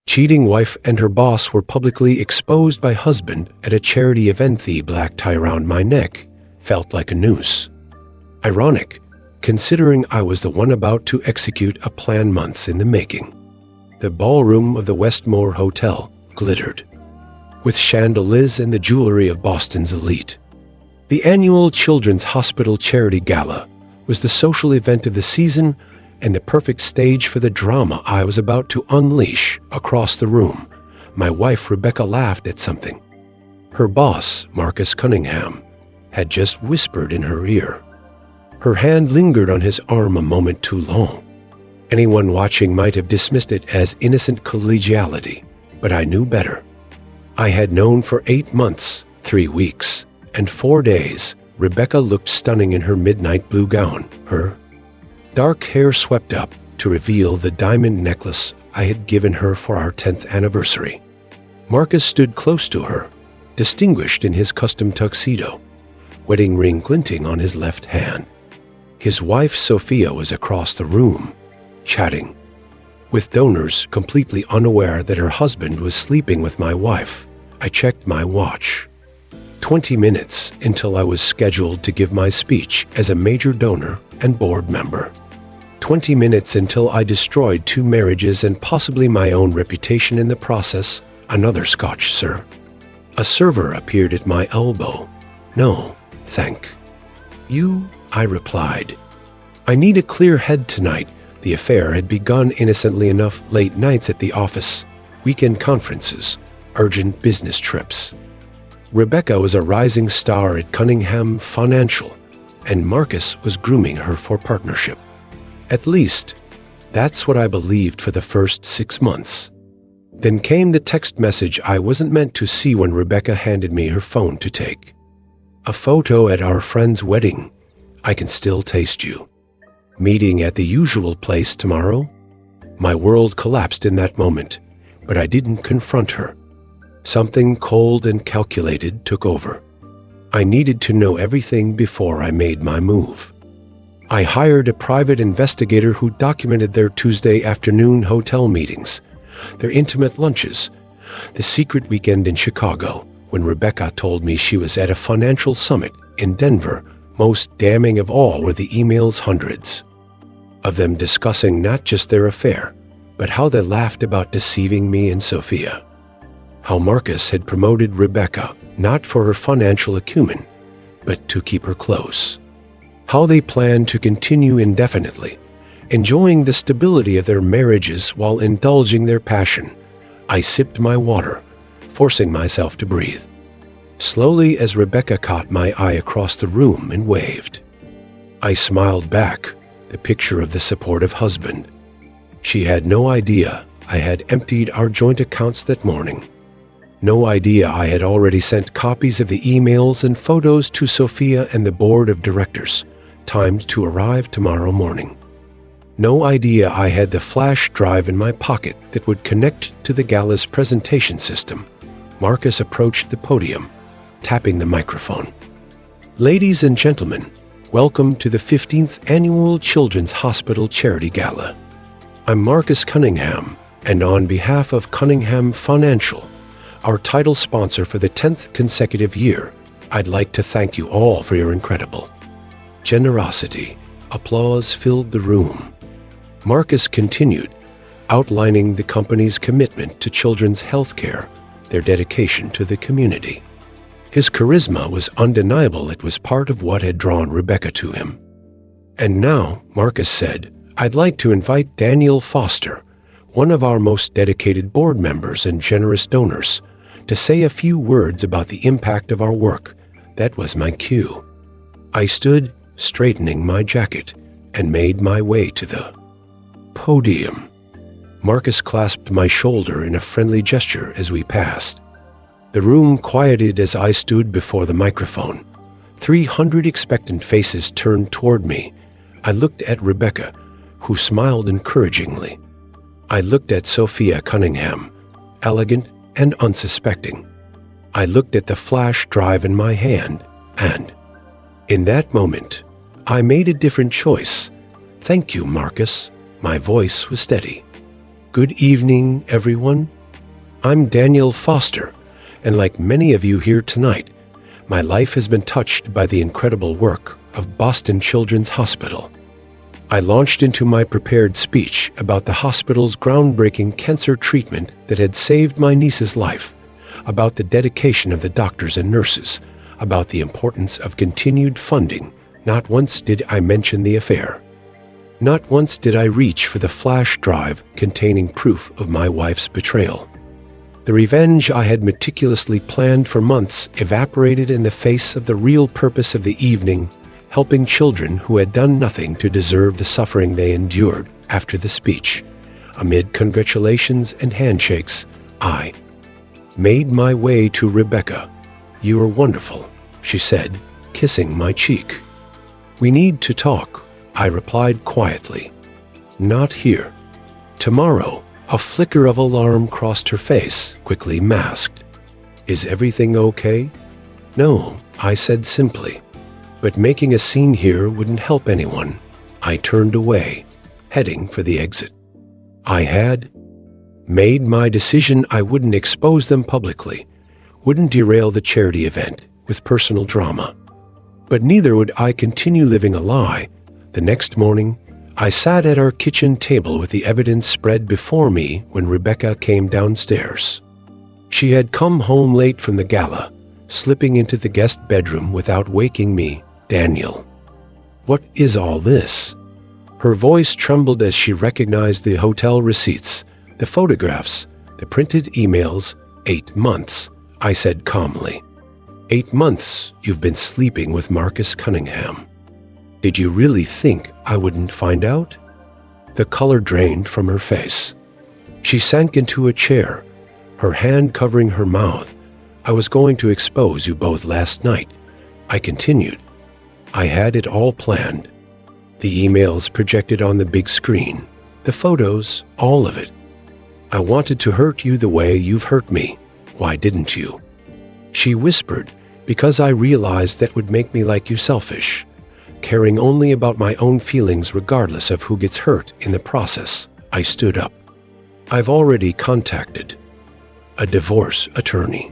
Cheating wife and her boss were publicly exposed by husband at a charity event. The black tie around my neck felt like a noose. Ironic, considering I was the one about to execute a plan months in the making. The ballroom of the Westmore Hotel glittered with chandeliers and the jewelry of Boston's elite. The annual Children's Hospital Charity Gala was the social event of the season and the perfect stage for the drama I was about to unleash across the room. My wife, Rebecca, laughed at something. Her boss, Marcus Cunningham, had just whispered in her ear. Her hand lingered on his arm a moment too long. Anyone watching might have dismissed it as innocent collegiality, but I knew better. I had known for 8 months, 3 weeks, and 4 days. Rebecca looked stunning in her midnight blue gown, her dark hair swept up to reveal the diamond necklace I had given her for our 10th anniversary. Marcus stood close to her, distinguished in his custom tuxedo, wedding ring glinting on his left hand. His wife, Sophia, was across the room, chatting with donors, completely unaware that her husband was sleeping with my wife. I checked my watch. 20 minutes until I was scheduled to give my speech as a major donor and board member. 20 minutes until I destroyed 2 marriages and possibly my own reputation in the process. Another scotch, sir. A server appeared at my elbow. No, thank you, I replied. I need a clear head tonight. The affair had begun innocently enough: late nights at the office, weekend conferences, urgent business trips. Rebecca was a rising star at Cunningham Financial, and Marcus was grooming her for partnership. At least, that's what I believed for the first 6 months. Then came the text message I wasn't meant to see when Rebecca handed me her phone to take. A photo at our friend's wedding. I can still taste you. Meeting at the usual place tomorrow? My world collapsed in that moment, but I didn't confront her. Something cold and calculated took over. I needed to know everything before I made my move. I hired a private investigator who documented their Tuesday afternoon hotel meetings, their intimate lunches, the secret weekend in Chicago when Rebecca told me she was at a financial summit in Denver. Most damning of all were the emails, hundreds of them discussing not just their affair, but how they laughed about deceiving me and Sophia. How Marcus had promoted Rebecca not for her financial acumen, but to keep her close. How they planned to continue indefinitely, enjoying the stability of their marriages while indulging their passion. I sipped my water, forcing myself to breathe. Slowly, as Rebecca caught my eye across the room and waved. I smiled back, the picture of the supportive husband. She had no idea I had emptied our joint accounts that morning. No idea I had already sent copies of the emails and photos to Sophia and the board of directors, timed to arrive tomorrow morning. No idea I had the flash drive in my pocket that would connect to the gala's presentation system. Marcus approached the podium, tapping the microphone. Ladies and gentlemen, welcome to the 15th Annual Children's Hospital Charity Gala. I'm Marcus Cunningham, and on behalf of Cunningham Financial, our title sponsor for the 10th consecutive year, I'd like to thank you all for your incredible generosity. Applause filled the room. Marcus continued, outlining the company's commitment to children's health care, their dedication to the community. His charisma was undeniable. It was part of what had drawn Rebecca to him. And now, Marcus said, I'd like to invite Daniel Foster, one of our most dedicated board members and generous donors, to say a few words about the impact of our work. That was my cue. I stood, straightening my jacket, and made my way to the podium. Marcus clasped my shoulder in a friendly gesture as we passed. The room quieted as I stood before the microphone. 300 expectant faces turned toward me. I looked at Rebecca, who smiled encouragingly. I looked at Sophia Cunningham, elegant and unsuspecting. I looked at the flash drive in my hand, and in that moment, I made a different choice. Thank you, Marcus. My voice was steady. Good evening, everyone. I'm Daniel Foster, and like many of you here tonight, my life has been touched by the incredible work of Boston Children's Hospital. I launched into my prepared speech about the hospital's groundbreaking cancer treatment that had saved my niece's life, about the dedication of the doctors and nurses, about the importance of continued funding. Not once did I mention the affair. Not once did I reach for the flash drive containing proof of my wife's betrayal. The revenge I had meticulously planned for months evaporated in the face of the real purpose of the evening, helping children who had done nothing to deserve the suffering they endured after the speech. Amid congratulations and handshakes, I made my way to Rebecca. "You are wonderful," she said, kissing my cheek. "We need to talk," I replied quietly. "Not here." "Tomorrow." A flicker of alarm crossed her face, quickly masked. "Is everything okay?" "No," I said simply. But making a scene here wouldn't help anyone. I turned away, heading for the exit. I had made my decision. I wouldn't expose them publicly, wouldn't derail the charity event with personal drama. But neither would I continue living a lie. The next morning, I sat at our kitchen table with the evidence spread before me when Rebecca came downstairs. She had come home late from the gala, slipping into the guest bedroom without waking me. "Daniel, what is all this?" Her voice trembled as she recognized the hotel receipts, the photographs, the printed emails. 8 months, I said calmly. 8 months you've been sleeping with Marcus Cunningham. Did you really think I wouldn't find out? The color drained from her face. She sank into a chair, her hand covering her mouth. "I was going to expose you both last night," I continued. "I had it all planned. The emails projected on the big screen, the photos, all of it. I wanted to hurt you the way you've hurt me. Why didn't you?" She whispered, "Because I realized that would make me like you selfish, caring only about my own feelings regardless of who gets hurt in the process." I stood up. "I've already contacted a divorce attorney.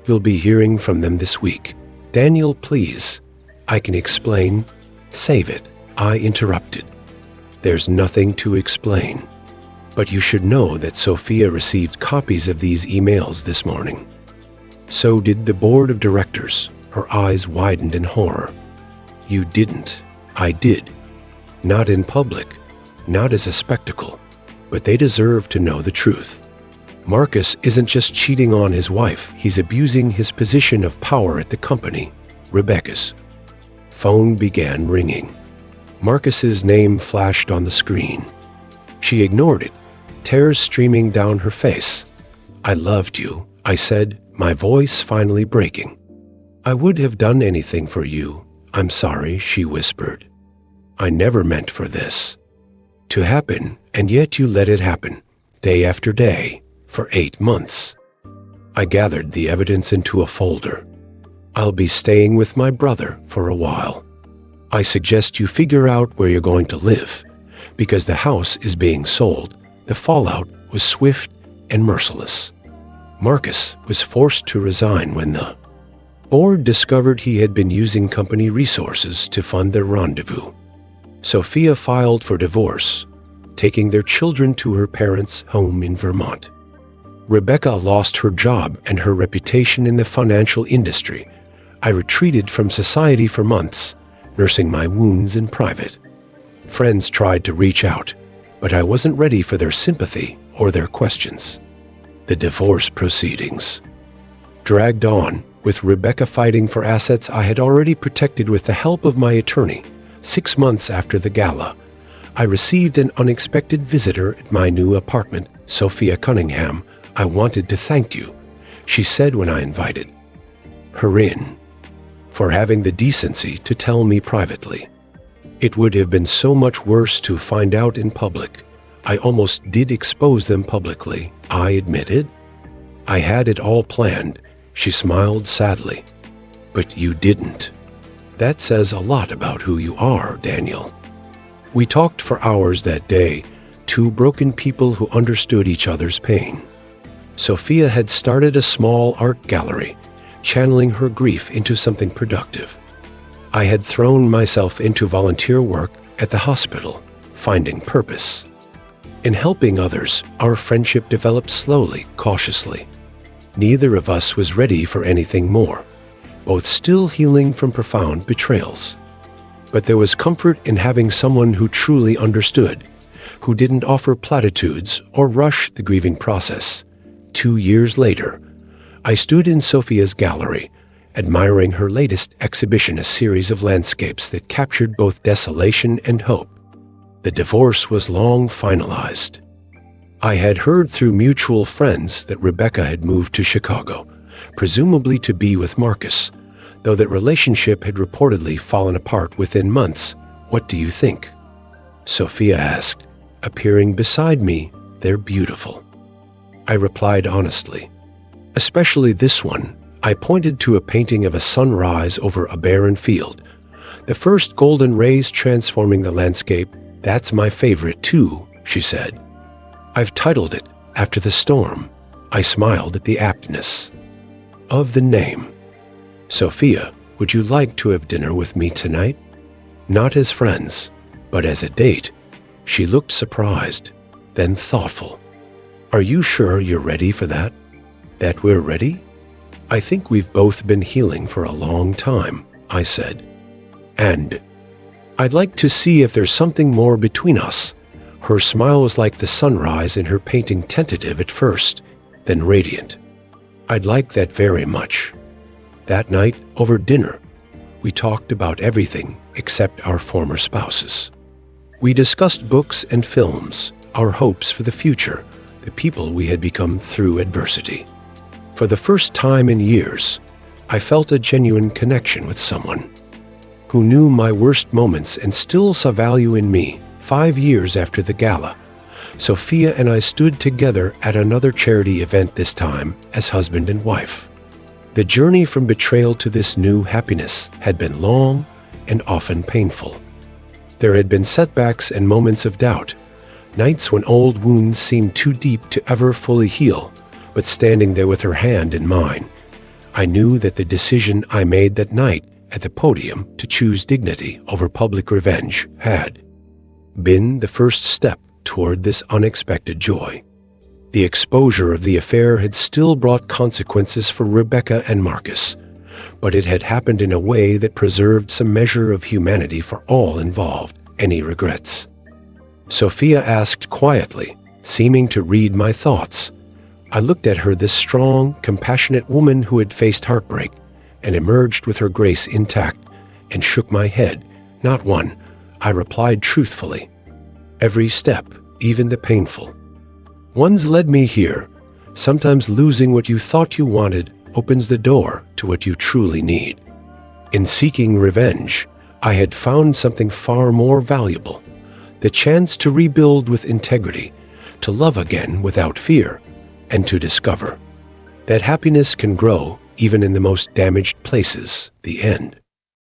You'll be hearing from them this week." "Daniel, please. I can explain." "Save it," I interrupted. "There's nothing to explain. But you should know that Sophia received copies of these emails this morning. So did the board of directors." Her eyes widened in horror. "You didn't." "I did. Not in public, not as a spectacle, but they deserve to know the truth. Marcus isn't just cheating on his wife, he's abusing his position of power at the company." Rebecca's phone began ringing. Marcus's name flashed on the screen. She ignored it, tears streaming down her face. "I loved you," I said, my voice finally breaking. "I would have done anything for you. I'm sorry," she whispered. "I never meant for this to happen, and yet you let it happen, day after day, for 8 months." I gathered the evidence into a folder. "I'll be staying with my brother for a while. I suggest you figure out where you're going to live, because the house is being sold." The fallout was swift and merciless. Marcus was forced to resign when the board discovered he had been using company resources to fund their rendezvous. Sophia filed for divorce, taking their children to her parents' home in Vermont. Rebecca lost her job and her reputation in the financial industry. I retreated from society for months, nursing my wounds in private. Friends tried to reach out, but I wasn't ready for their sympathy or their questions. The divorce proceedings dragged on, with Rebecca fighting for assets I had already protected with the help of my attorney. 6 months after the gala, I received an unexpected visitor at my new apartment. "Sophia Cunningham, I wanted to thank you," she said when I invited her in, "for having the decency to tell me privately. It would have been so much worse to find out in public. I almost did expose them publicly," I admitted. "I had it all planned," she smiled sadly. "But you didn't. That says a lot about who you are, Daniel." We talked for hours that day, two broken people who understood each other's pain. Sophia had started a small art gallery, channeling her grief into something productive. I had thrown myself into volunteer work at the hospital, finding purpose. In helping others, our friendship developed slowly, cautiously. Neither of us was ready for anything more, both still healing from profound betrayals. But there was comfort in having someone who truly understood, who didn't offer platitudes or rush the grieving process. 2 years later, I stood in Sophia's gallery, admiring her latest exhibition, a series of landscapes that captured both desolation and hope. The divorce was long finalized. I had heard through mutual friends that Rebecca had moved to Chicago, presumably to be with Marcus, though that relationship had reportedly fallen apart within months. "What do you think?" Sophia asked, appearing beside me. "They're beautiful," I replied honestly. "Especially this one." I pointed to a painting of a sunrise over a barren field, the first golden rays transforming the landscape. "That's my favorite too," she said. "I've titled it after the storm." I smiled at the aptness of the name. "Sophia, would you like to have dinner with me tonight? Not as friends, but as a date." She looked surprised, then thoughtful. "Are you sure you're ready for that? That we're ready?" "I think we've both been healing for a long time," I said. "And I'd like to see if there's something more between us." Her smile was like the sunrise in her painting, tentative at first, then radiant. "I'd like that very much." That night, over dinner, we talked about everything except our former spouses. We discussed books and films, our hopes for the future, the people we had become through adversity. For the first time in years, I felt a genuine connection with someone who knew my worst moments and still saw value in me. 5 years after the gala, Sophia and I stood together at another charity event, this time as husband and wife. The journey from betrayal to this new happiness had been long and often painful. There had been setbacks and moments of doubt, nights when old wounds seemed too deep to ever fully heal. But standing there with her hand in mine, I knew that the decision I made that night at the podium to choose dignity over public revenge had been the first step toward this unexpected joy. The exposure of the affair had still brought consequences for Rebecca and Marcus, but it had happened in a way that preserved some measure of humanity for all involved. "Any regrets?" Sophia asked quietly, seeming to read my thoughts. I looked at her, this strong, compassionate woman who had faced heartbreak and emerged with her grace intact, and shook my head. "Not one," I replied truthfully. "Every step, even the painful ones, led me here. Sometimes losing what you thought you wanted opens the door to what you truly need." In seeking revenge, I had found something far more valuable: the chance to rebuild with integrity, to love again without fear, and to discover that happiness can grow even in the most damaged places. The end.